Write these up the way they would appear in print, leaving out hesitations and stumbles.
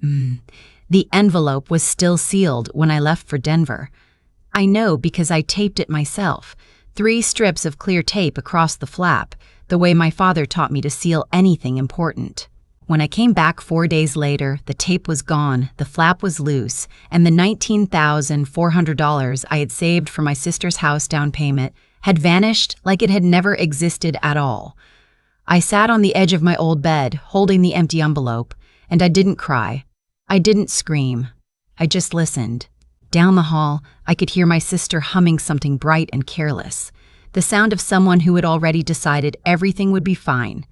The envelope was still sealed when I left for Denver. I know because I taped it myself, 3 strips of clear tape across the flap, the way my father taught me to seal anything important. When I came back 4 days later, the tape was gone, the flap was loose, and the $19,400 I had saved for my sister's house down payment had vanished like it had never existed at all. I sat on the edge of my old bed, holding the empty envelope, and I didn't cry. I didn't scream. I just listened. Down the hall, I could hear my sister humming something bright and careless, the sound of someone who had already decided everything would be fine.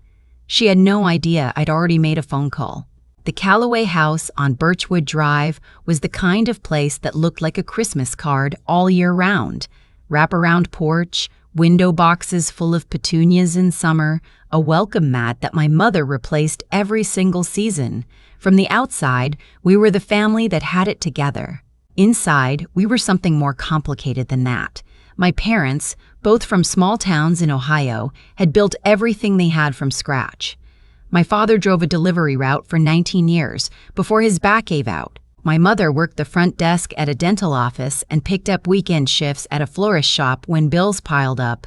She had no idea I'd already made a phone call. The Callaway house on Birchwood Drive was the kind of place that looked like a Christmas card all year round. Wraparound porch, window boxes full of petunias in summer, a welcome mat that my mother replaced every single season. From the outside, we were the family that had it together. Inside, we were something more complicated than that. My parents, both from small towns in Ohio, had built everything they had from scratch. My father drove a delivery route for 19 years before his back gave out. My mother worked the front desk at a dental office and picked up weekend shifts at a florist shop when bills piled up.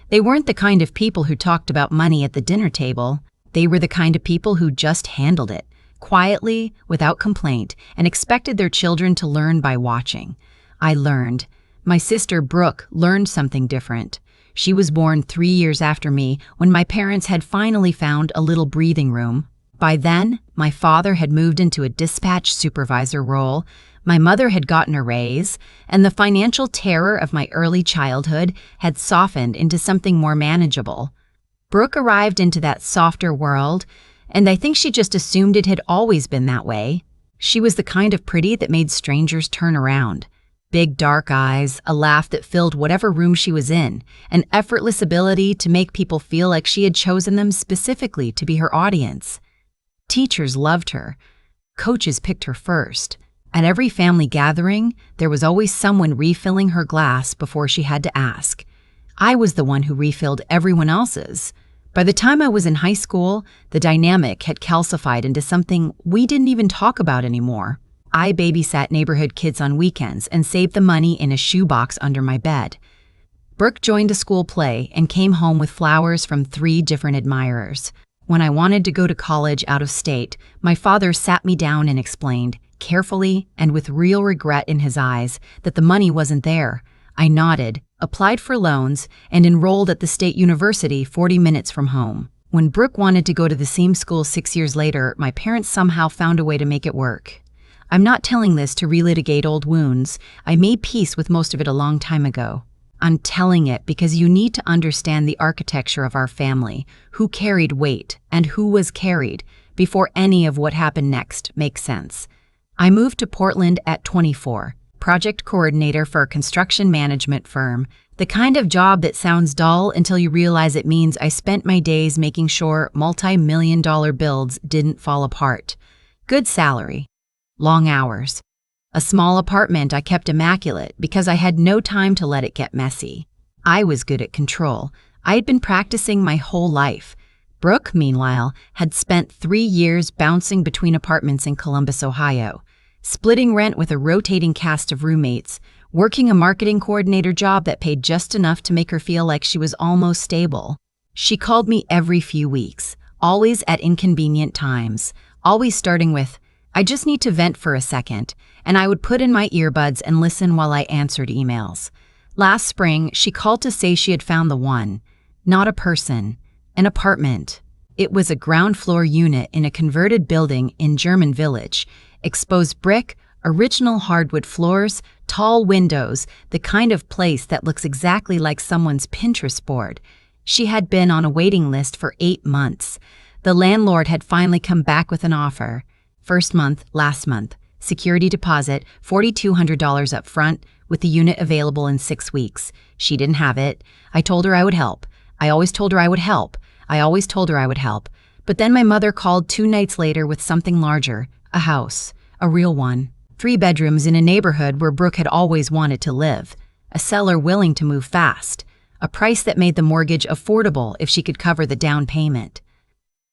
They weren't the kind of people who talked about money at the dinner table. They were the kind of people who just handled it, quietly, without complaint, and expected their children to learn by watching. I learned. My sister Brooke learned something different. She was born 3 years after me when my parents had finally found a little breathing room. By then, my father had moved into a dispatch supervisor role, my mother had gotten a raise, and the financial terror of my early childhood had softened into something more manageable. Brooke arrived into that softer world, and I think she just assumed it had always been that way. She was the kind of pretty that made strangers turn around. Big dark eyes, a laugh that filled whatever room she was in, an effortless ability to make people feel like she had chosen them specifically to be her audience. Teachers loved her. Coaches picked her first. At every family gathering, there was always someone refilling her glass before she had to ask. I was the one who refilled everyone else's. By the time I was in high school, the dynamic had calcified into something we didn't even talk about anymore. I babysat neighborhood kids on weekends and saved the money in a shoebox under my bed. Brooke joined a school play and came home with flowers from 3 different admirers. When I wanted to go to college out of state, my father sat me down and explained, carefully and with real regret in his eyes, that the money wasn't there. I nodded, applied for loans, and enrolled at the state university 40 minutes from home. When Brooke wanted to go to the same school 6 years later, my parents somehow found a way to make it work. I'm not telling this to relitigate old wounds. I made peace with most of it a long time ago. I'm telling it because you need to understand the architecture of our family, who carried weight and who was carried, before any of what happened next makes sense. I moved to Portland at 24, project coordinator for a construction management firm, the kind of job that sounds dull until you realize it means I spent my days making sure multi-million-dollar builds didn't fall apart. Good salary. Long hours. A small apartment I kept immaculate because I had no time to let it get messy. I was good at control. I had been practicing my whole life. Brooke, meanwhile, had spent 3 years bouncing between apartments in Columbus, Ohio, splitting rent with a rotating cast of roommates, working a marketing coordinator job that paid just enough to make her feel like she was almost stable. She called me every few weeks, always at inconvenient times, always starting with, "I just need to vent for a second," and I would put in my earbuds and listen while I answered emails. Last spring, she called to say she had found the one. Not a person. An apartment. It was a ground floor unit in a converted building in German Village. Exposed brick, original hardwood floors, tall windows, the kind of place that looks exactly like someone's Pinterest board. She had been on a waiting list for 8 months. The landlord had finally come back with an offer. First month, last month. Security deposit, $4,200 up front, with the unit available in 6 weeks. She didn't have it. I told her I would help. I always told her I would help. I always told her I would help. But then my mother called 2 nights later with something larger. A house. A real one. 3 bedrooms in a neighborhood where Brooke had always wanted to live. A seller willing to move fast. A price that made the mortgage affordable if she could cover the down payment.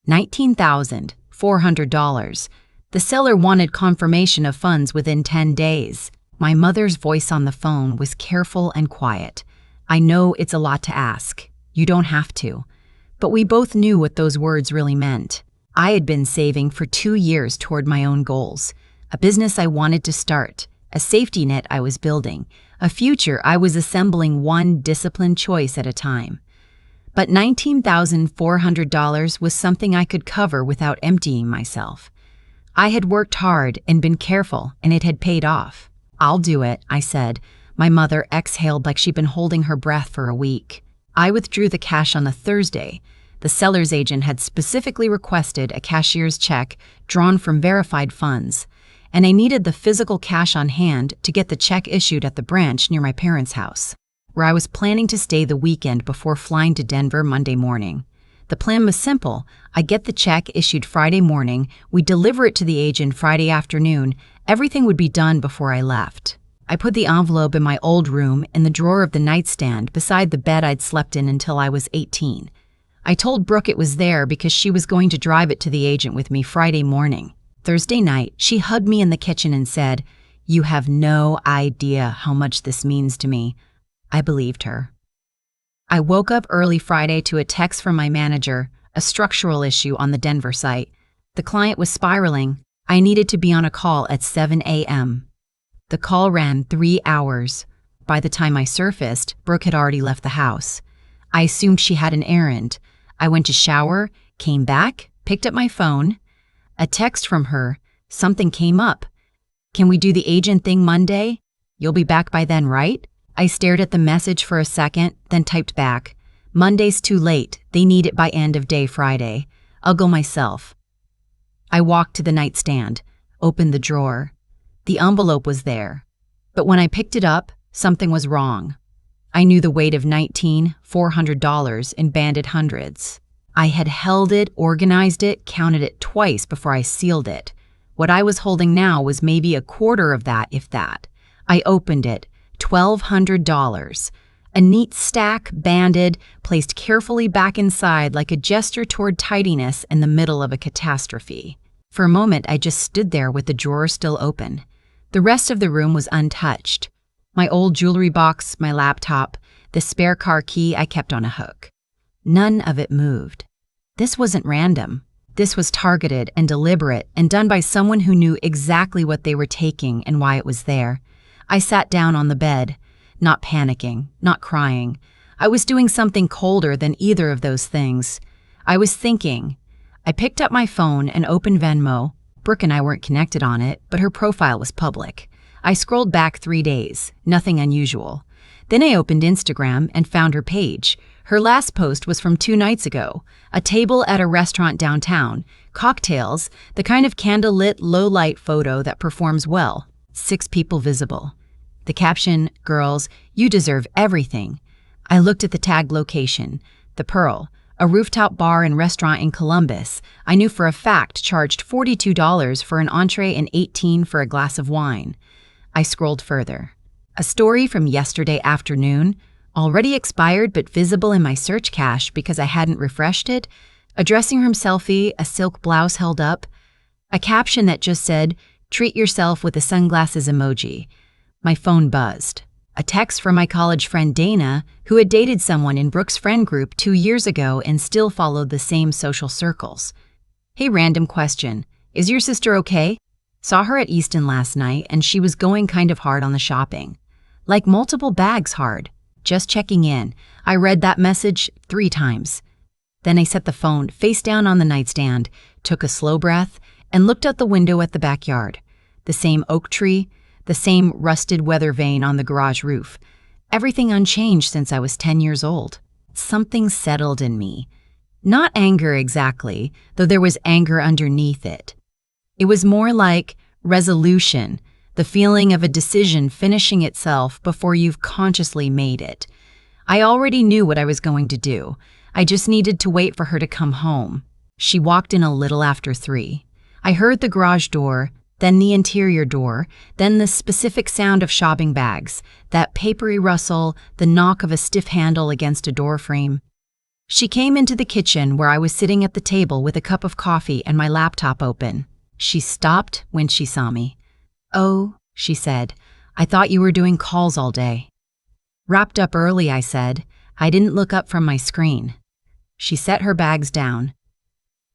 $19,400. The seller wanted confirmation of funds within 10 days. My mother's voice on the phone was careful and quiet. I know it's a lot to ask. You don't have to. But we both knew what those words really meant. I had been saving for 2 years toward my own goals, a business I wanted to start, a safety net I was building, a future I was assembling one disciplined choice at a time. But $19,400 was something I could cover without emptying myself. I had worked hard and been careful, and it had paid off. "I'll do it," I said. My mother exhaled like she'd been holding her breath for a week. I withdrew the cash on a Thursday. The seller's agent had specifically requested a cashier's check drawn from verified funds, and I needed the physical cash on hand to get the check issued at the branch near my parents' house, where I was planning to stay the weekend before flying to Denver Monday morning. The plan was simple. I get the check issued Friday morning, we deliver it to the agent Friday afternoon, everything would be done before I left. I put the envelope in my old room in the drawer of the nightstand beside the bed I'd slept in until I was 18. I told Brooke it was there because she was going to drive it to the agent with me Friday morning. Thursday night, she hugged me in the kitchen and said, "You have no idea how much this means to me." I believed her. I woke up early Friday to a text from my manager, a structural issue on the Denver site. The client was spiraling. I needed to be on a call at 7 a.m. The call ran 3 hours. By the time I surfaced, Brooke had already left the house. I assumed she had an errand. I went to shower, came back, picked up my phone. A text from her. Something came up. "Can we do the agent thing Monday? You'll be back by then, right?" I stared at the message for a second, then typed back, "Monday's too late. They need it by end of day Friday. I'll go myself." I walked to the nightstand, opened the drawer. The envelope was there. But when I picked it up, something was wrong. I knew the weight of $19,400 in banded hundreds. I had held it, organized it, counted it twice before I sealed it. What I was holding now was maybe a quarter of that, if that. I opened it. $1,200. A neat stack, banded, placed carefully back inside like a gesture toward tidiness in the middle of a catastrophe. For a moment, I just stood there with the drawer still open. The rest of the room was untouched. My old jewelry box, my laptop, the spare car key I kept on a hook. None of it moved. This wasn't random. This was targeted and deliberate and done by someone who knew exactly what they were taking and why it was there. I sat down on the bed, not panicking, not crying. I was doing something colder than either of those things. I was thinking. I picked up my phone and opened Venmo. Brooke and I weren't connected on it, but her profile was public. I scrolled back 3 days, nothing unusual. Then I opened Instagram and found her page. Her last post was from 2 nights ago, a table at a restaurant downtown, cocktails, the kind of candlelit, low-light photo that performs well, 6 people visible. The caption, "Girls, you deserve everything." I looked at the tagged location, the Pearl, a rooftop bar and restaurant in Columbus. I knew for a fact charged $42 for an entree and $18 for a glass of wine. I scrolled further. A story from yesterday afternoon, already expired but visible in my search cache because I hadn't refreshed it, a dressing room selfie, a silk blouse held up, a caption that just said, "Treat yourself with a sunglasses emoji." My phone buzzed. A text from my college friend Dana, who had dated someone in Brooke's friend group 2 years ago and still followed the same social circles. "Hey, random question. Is your sister okay? Saw her at Easton last night and she was going kind of hard on the shopping. Like multiple bags hard. Just checking in." I read that message 3 times. Then I set the phone face down on the nightstand, took a slow breath, and looked out the window at the backyard. The same oak tree, the same rusted weather vane on the garage roof. Everything unchanged since I was 10 years old. Something settled in me. Not anger exactly, though there was anger underneath it. It was more like resolution, the feeling of a decision finishing itself before you've consciously made it. I already knew what I was going to do. I just needed to wait for her to come home. She walked in a little after 3. I heard the garage door, then the interior door, then the specific sound of shopping bags, that papery rustle, the knock of a stiff handle against a door frame. She came into the kitchen where I was sitting at the table with a cup of coffee and my laptop open. She stopped when she saw me. "Oh," she said, "I thought you were doing calls all day." "Wrapped up early," I said. I didn't look up from my screen. She set her bags down.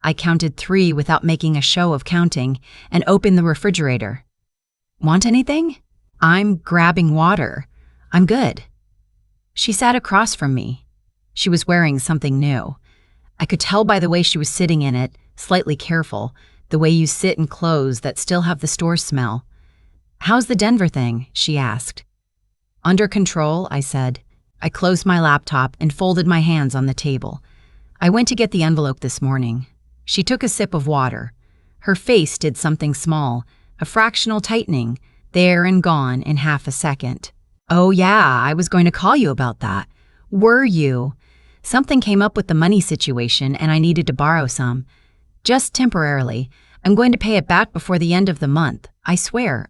I counted 3 without making a show of counting and opened the refrigerator. "Want anything?" "I'm grabbing water. I'm good." She sat across from me. She was wearing something new. I could tell by the way she was sitting in it, slightly careful, the way you sit in clothes that still have the store smell. "How's the Denver thing?" she asked. "Under control," I said. I closed my laptop and folded my hands on the table. I went to get the envelope this morning. She took a sip of water. Her face did something small, a fractional tightening, there and gone in half a second. "Oh yeah, I was going to call you about that." "Were you?" "Something came up with the money situation and I needed to borrow some. Just temporarily. I'm going to pay it back before the end of the month. I swear,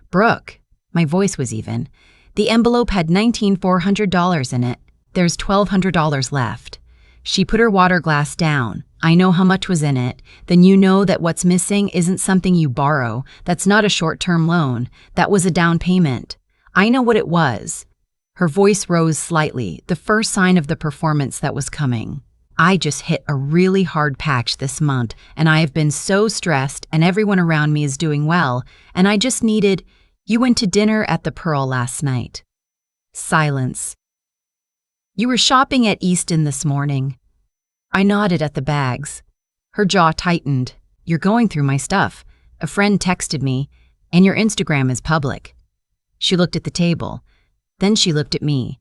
Brooke." My voice was even. "The envelope had $19,400 in it. There's $1,200 left." She put her water glass down. "I know how much was in it. Then you know that what's missing isn't something you borrow. That's not a short-term loan. That was a down payment. I know what it was." Her voice rose slightly, the first sign of the performance that was coming. "I just hit a really hard patch this month, and I have been so stressed, and everyone around me is doing well, and I just needed— You went to dinner at the Pearl last night." Silence. "You were shopping at Easton this morning." I nodded at the bags. Her jaw tightened. "You're going through my stuff. A friend texted me, and your Instagram is public." She looked at the table. Then she looked at me.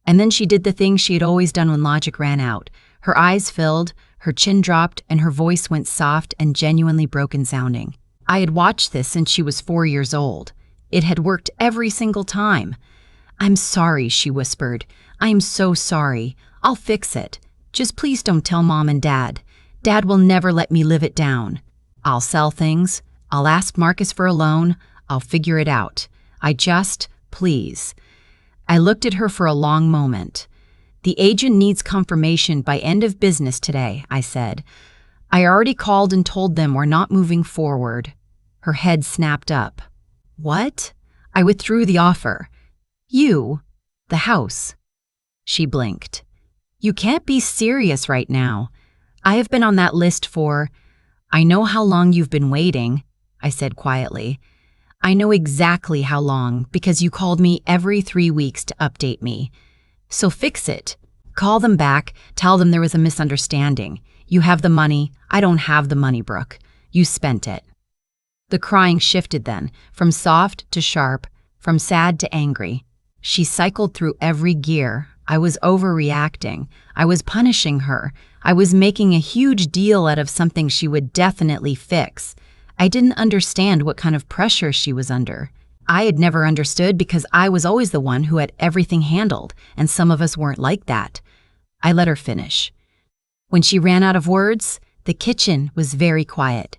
And then she did the thing she had always done when logic ran out. Her eyes filled, her chin dropped, and her voice went soft and genuinely broken sounding. I had watched this since she was 4 years old. It had worked every single time. "I'm sorry," she whispered. "I am so sorry. I'll fix it. Just please don't tell Mom and Dad. Dad will never let me live it down. I'll sell things. I'll ask Marcus for a loan. I'll figure it out. Please." I looked at her for a long moment. "The agent needs confirmation by end of business today," I said. "I already called and told them we're not moving forward." Her head snapped up. "What?" "I withdrew the offer." "You?" "The house." She blinked. "You can't be serious right now. I have been on that list for— I know how long you've been waiting," I said quietly. "I know exactly how long because you called me every 3 weeks to update me. So fix it. Call them back, tell them there was a misunderstanding. You have the money. I don't have the money, Brooke. You spent it." The crying shifted then, from soft to sharp, from sad to angry. She cycled through every gear. I was overreacting. I was punishing her. I was making a huge deal out of something she would definitely fix. I didn't understand what kind of pressure she was under. I had never understood because I was always the one who had everything handled, and some of us weren't like that. I let her finish. When she ran out of words, the kitchen was very quiet.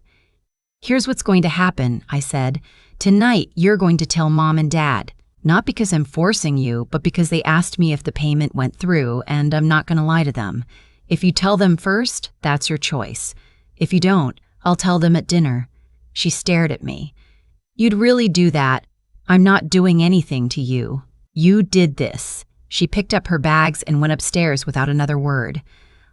"Here's what's going to happen," I said. "Tonight, you're going to tell Mom and Dad. Not because I'm forcing you, but because they asked me if the payment went through, and I'm not going to lie to them. If you tell them first, that's your choice. If you don't, I'll tell them at dinner." She stared at me. "You'd really do that? I'm not doing anything to you. You did this." She picked up her bags and went upstairs without another word.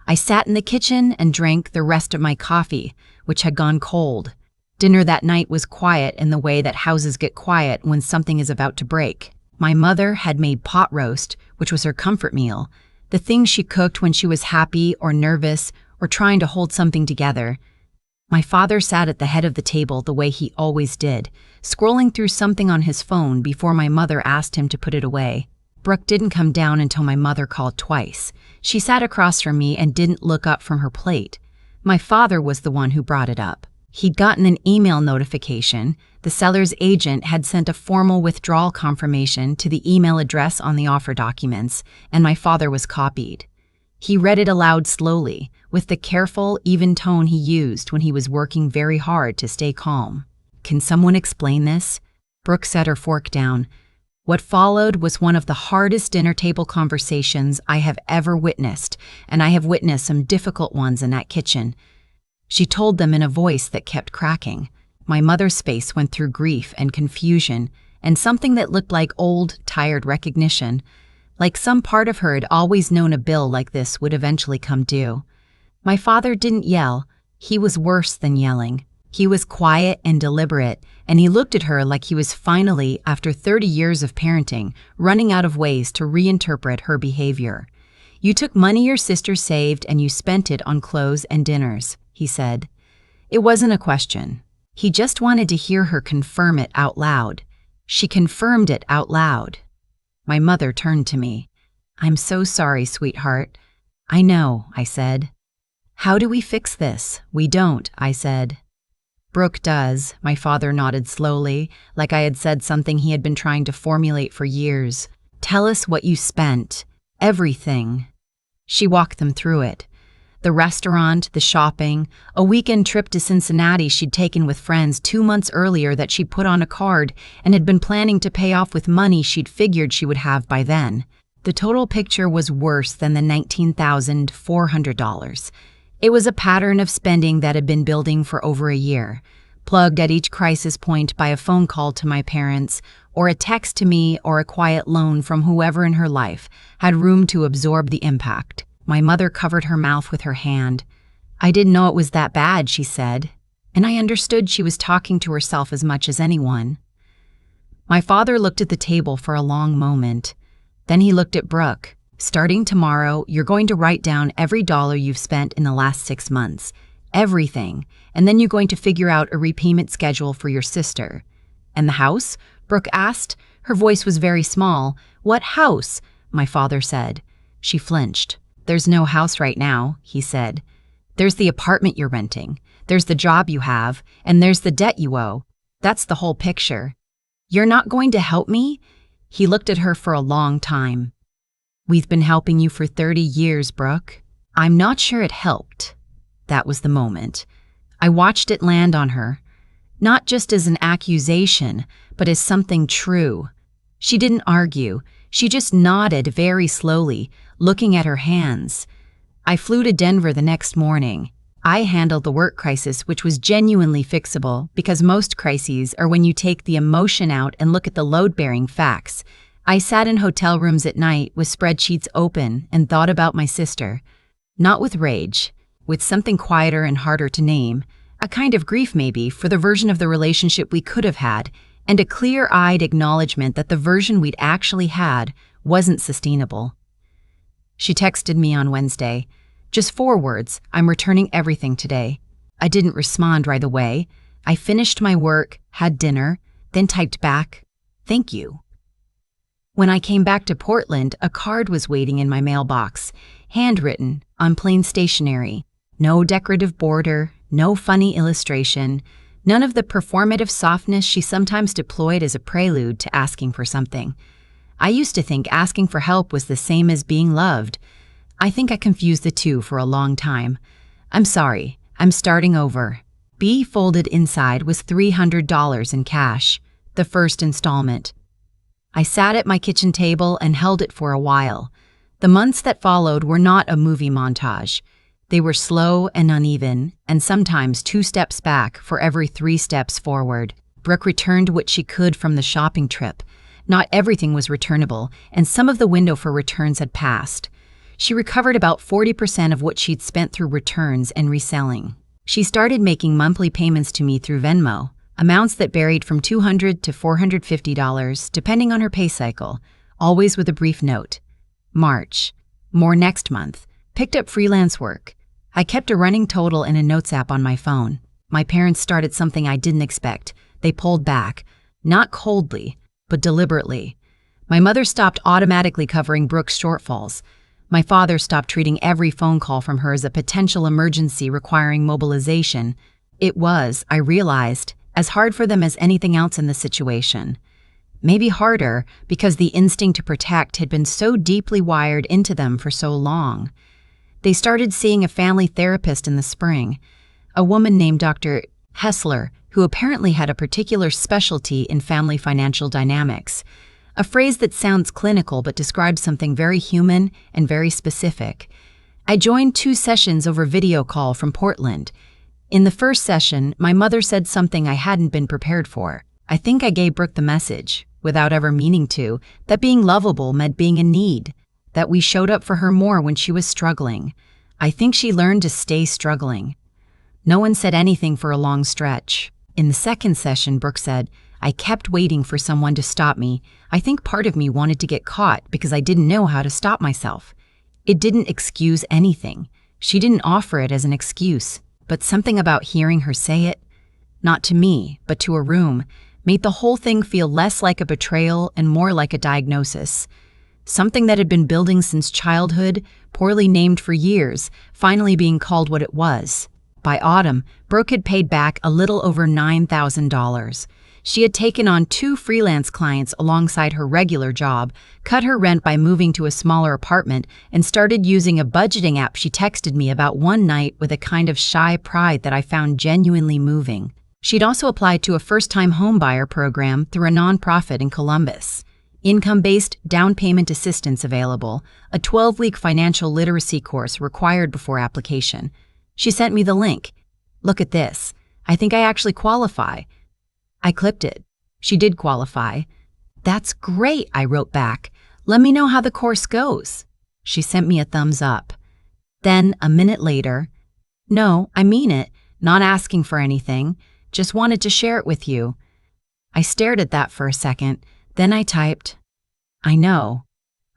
I sat in the kitchen and drank the rest of my coffee, which had gone cold. Dinner that night was quiet in the way that houses get quiet when something is about to break. My mother had made pot roast, which was her comfort meal, the thing she cooked when she was happy or nervous or trying to hold something together. My father sat at the head of the table the way he always did, scrolling through something on his phone before my mother asked him to put it away. Brooke didn't come down until my mother called twice. She sat across from me and didn't look up from her plate. My father was the one who brought it up. He'd gotten an email notification. The seller's agent had sent a formal withdrawal confirmation to the email address on the offer documents, and my father was copied. He read it aloud slowly, with the careful, even tone he used when he was working very hard to stay calm. "Can someone explain this?" Brooke set her fork down. What followed was one of the hardest dinner table conversations I have ever witnessed, and I have witnessed some difficult ones in that kitchen. She told them in a voice that kept cracking. My mother's face went through grief and confusion and something that looked like old, tired recognition, like some part of her had always known a bill like this would eventually come due. My father didn't yell. He was worse than yelling. He was quiet and deliberate, and he looked at her like he was finally, after 30 years of parenting, running out of ways to reinterpret her behavior. "You took money your sister saved and you spent it on clothes and dinners," he said. It wasn't a question. He just wanted to hear her confirm it out loud. She confirmed it out loud. My mother turned to me. "I'm so sorry, sweetheart." "I know," I said. "How do we fix this?" "We don't," I said. "Brooke does," my father nodded slowly, like I had said something he had been trying to formulate for years. "Tell us what you spent. Everything." She walked them through it. The restaurant, the shopping, a weekend trip to Cincinnati she'd taken with friends 2 months earlier that she'd put on a card and had been planning to pay off with money she'd figured she would have by then. The total picture was worse than the $19,400. It was a pattern of spending that had been building for over a year, plugged at each crisis point by a phone call to my parents, or a text to me, or a quiet loan from whoever in her life had room to absorb the impact. My mother covered her mouth with her hand. "I didn't know it was that bad," she said, and I understood she was talking to herself as much as anyone. My father looked at the table for a long moment. Then he looked at Brooke. "Starting tomorrow, you're going to write down every dollar you've spent in the last 6 months. Everything. And then you're going to figure out a repayment schedule for your sister." "And the house?" Brooke asked. Her voice was very small. "What house?" my father said. She flinched. "There's no house right now," he said. "There's the apartment you're renting. There's the job you have. And there's the debt you owe. That's the whole picture." "You're not going to help me?" He looked at her for a long time. "We've been helping you for 30 years, Brooke." I'm not sure it helped. That was the moment. I watched it land on her, not just as an accusation, but as something true. She didn't argue. She just nodded very slowly, looking at her hands. I flew to Denver the next morning. I handled the work crisis, which was genuinely fixable because most crises are when you take the emotion out and look at the load-bearing facts. I sat in hotel rooms at night with spreadsheets open and thought about my sister. Not with rage, with something quieter and harder to name, a kind of grief maybe for the version of the relationship we could have had, and a clear-eyed acknowledgement that the version we'd actually had wasn't sustainable. She texted me on Wednesday. Just 4 words, "I'm returning everything today." I didn't respond right away. I finished my work, had dinner, then typed back, "Thank you." When I came back to Portland, a card was waiting in my mailbox, handwritten, on plain stationery. No decorative border, no funny illustration, none of the performative softness she sometimes deployed as a prelude to asking for something. I used to think asking for help was the same as being loved. I think I confused the two for a long time. "I'm sorry, I'm starting over." B folded inside was $300 in cash, the first installment. I sat at my kitchen table and held it for a while. The months that followed were not a movie montage. They were slow and uneven, and sometimes 2 steps back for every 3 steps forward. Brooke returned what she could from the shopping trip. Not everything was returnable, and some of the window for returns had passed. She recovered about 40% of what she'd spent through returns and reselling. She started making monthly payments to me through Venmo, amounts that varied from $200 to $450, depending on her pay cycle, always with a brief note. March. More next month. Picked up freelance work. I kept a running total in a notes app on my phone. My parents started something I didn't expect. They pulled back. Not coldly, but deliberately. My mother stopped automatically covering Brooke's shortfalls. My father stopped treating every phone call from her as a potential emergency requiring mobilization. It was, I realized, as hard for them as anything else in the situation. Maybe harder because the instinct to protect had been so deeply wired into them for so long. They started seeing a family therapist in the spring, a woman named Dr. Hessler, who apparently had a particular specialty in family financial dynamics, a phrase that sounds clinical but describes something very human and very specific. I joined 2 sessions over video call from Portland. In the first session, my mother said something I hadn't been prepared for. I think I gave Brooke the message, without ever meaning to, that being lovable meant being in need, that we showed up for her more when she was struggling. I think she learned to stay struggling. No one said anything for a long stretch. In the second session, Brooke said, I kept waiting for someone to stop me. I think part of me wanted to get caught because I didn't know how to stop myself. It didn't excuse anything. She didn't offer it as an excuse, but something about hearing her say it, not to me, but to a room, made the whole thing feel less like a betrayal and more like a diagnosis. Something that had been building since childhood, poorly named for years, finally being called what it was. By autumn, Brooke had paid back a little over $9,000. She had taken on 2 freelance clients alongside her regular job, cut her rent by moving to a smaller apartment, and started using a budgeting app she texted me about one night with a kind of shy pride that I found genuinely moving. She'd also applied to a first-time homebuyer program through a nonprofit in Columbus. Income-based down payment assistance available, a 12-week financial literacy course required before application. She sent me the link. Look at this. I think I actually qualify. I clicked it. She did qualify. That's great, I wrote back. Let me know how the course goes. She sent me a thumbs up. Then, a minute later, no, I mean it, not asking for anything, just wanted to share it with you. I stared at that for a second, then I typed, I know.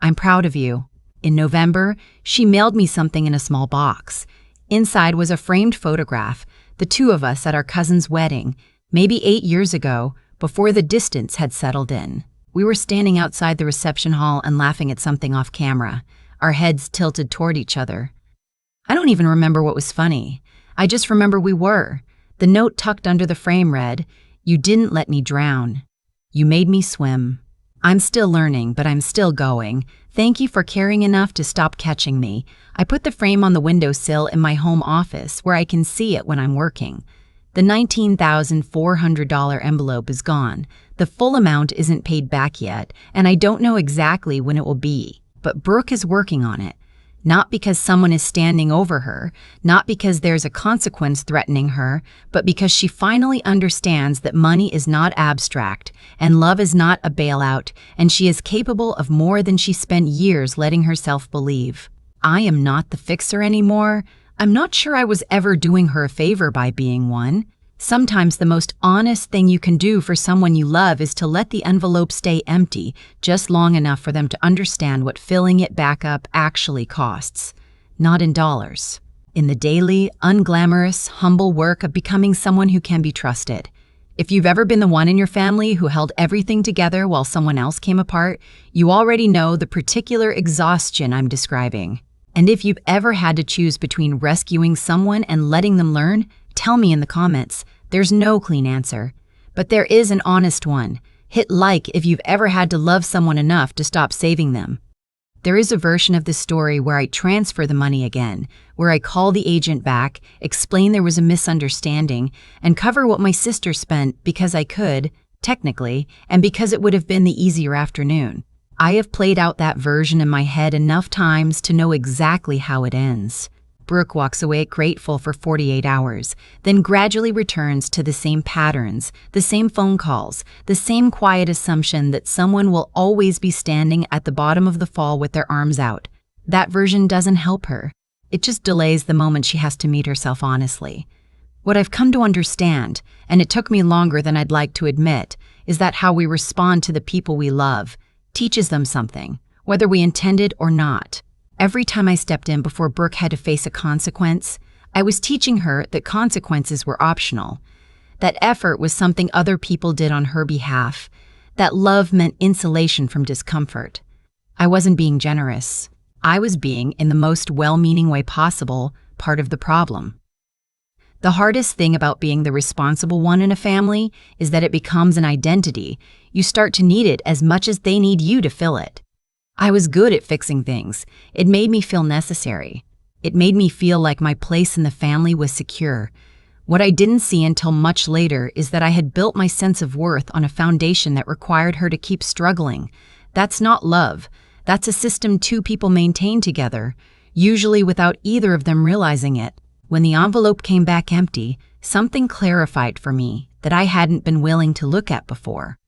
I'm proud of you. In November, she mailed me something in a small box. Inside was a framed photograph, the 2 of us at our cousin's wedding, maybe 8 years ago, before the distance had settled in. We were standing outside the reception hall and laughing at something off camera, our heads tilted toward each other. I don't even remember what was funny. I just remember we were. The note tucked under the frame read, You didn't let me drown. You made me swim. I'm still learning, but I'm still going. Thank you for caring enough to stop catching me. I put the frame on the windowsill in my home office where I can see it when I'm working. The $19,400 envelope is gone. The full amount isn't paid back yet, and I don't know exactly when it will be. But Brooke is working on it. Not because someone is standing over her, not because there's a consequence threatening her, but because she finally understands that money is not abstract, and love is not a bailout, and she is capable of more than she spent years letting herself believe. I am not the fixer anymore. I'm not sure I was ever doing her a favor by being one. Sometimes the most honest thing you can do for someone you love is to let the envelope stay empty just long enough for them to understand what filling it back up actually costs. Not in dollars. In the daily, unglamorous, humble work of becoming someone who can be trusted. If you've ever been the one in your family who held everything together while someone else came apart, you already know the particular exhaustion I'm describing. And if you've ever had to choose between rescuing someone and letting them learn, tell me in the comments. There's no clean answer. But there is an honest one. Hit like if you've ever had to love someone enough to stop saving them. There is a version of this story where I transfer the money again, where I call the agent back, explain there was a misunderstanding, and cover what my sister spent because I could, technically, and because it would have been the easier afternoon. I have played out that version in my head enough times to know exactly how it ends. Brooke walks away grateful for 48 hours, then gradually returns to the same patterns, the same phone calls, the same quiet assumption that someone will always be standing at the bottom of the fall with their arms out. That version doesn't help her. It just delays the moment she has to meet herself honestly. What I've come to understand, and it took me longer than I'd like to admit, is that how we respond to the people we love teaches them something, whether we intended or not. Every time I stepped in before Brooke had to face a consequence, I was teaching her that consequences were optional, that effort was something other people did on her behalf, that love meant insulation from discomfort. I wasn't being generous. I was being, in the most well-meaning way possible, part of the problem. The hardest thing about being the responsible one in a family is that it becomes an identity. You start to need it as much as they need you to fill it. I was good at fixing things. It made me feel necessary. It made me feel like my place in the family was secure. What I didn't see until much later is that I had built my sense of worth on a foundation that required her to keep struggling. That's not love. That's a system 2 people maintain together, usually without either of them realizing it. When the envelope came back empty, something clarified for me that I hadn't been willing to look at before.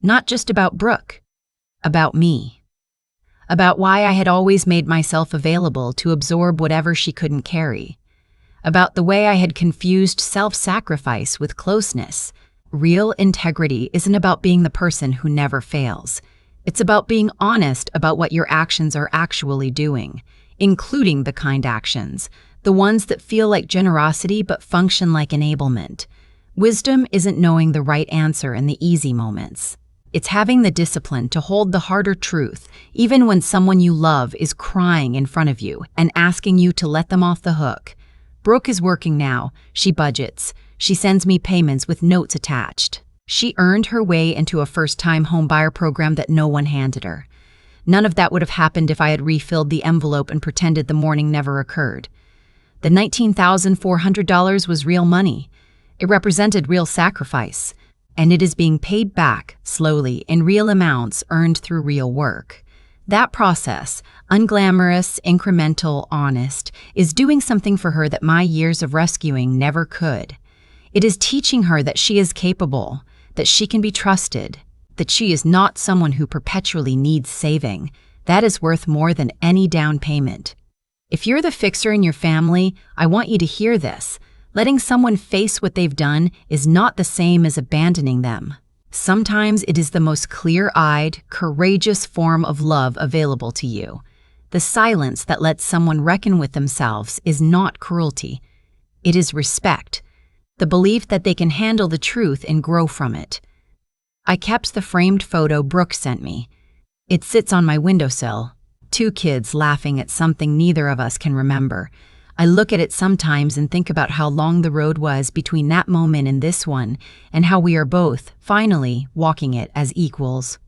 Not just about Brooke, about me. About why I had always made myself available to absorb whatever she couldn't carry. About the way I had confused self-sacrifice with closeness. Real integrity isn't about being the person who never fails. It's about being honest about what your actions are actually doing, including the kind actions, the ones that feel like generosity but function like enablement. Wisdom isn't knowing the right answer in the easy moments. It's having the discipline to hold the harder truth, even when someone you love is crying in front of you and asking you to let them off the hook. Brooke is working now. She budgets. She sends me payments with notes attached. She earned her way into a first-time homebuyer program that no one handed her. None of that would have happened if I had refilled the envelope and pretended the morning never occurred. The $19,400 was real money. It represented real sacrifice, and it is being paid back, slowly, in real amounts earned through real work. That process, unglamorous, incremental, honest, is doing something for her that my years of rescuing never could. It is teaching her that she is capable, that she can be trusted, that she is not someone who perpetually needs saving. That is worth more than any down payment. If you're the fixer in your family, I want you to hear this. Letting someone face what they've done is not the same as abandoning them. Sometimes it is the most clear-eyed, courageous form of love available to you. The silence that lets someone reckon with themselves is not cruelty. It is respect, the belief that they can handle the truth and grow from it. I kept the framed photo Brooke sent me. It sits on my windowsill. 2 kids laughing at something neither of us can remember. I look at it sometimes and think about how long the road was between that moment and this one, and how we are both, finally, walking it as equals.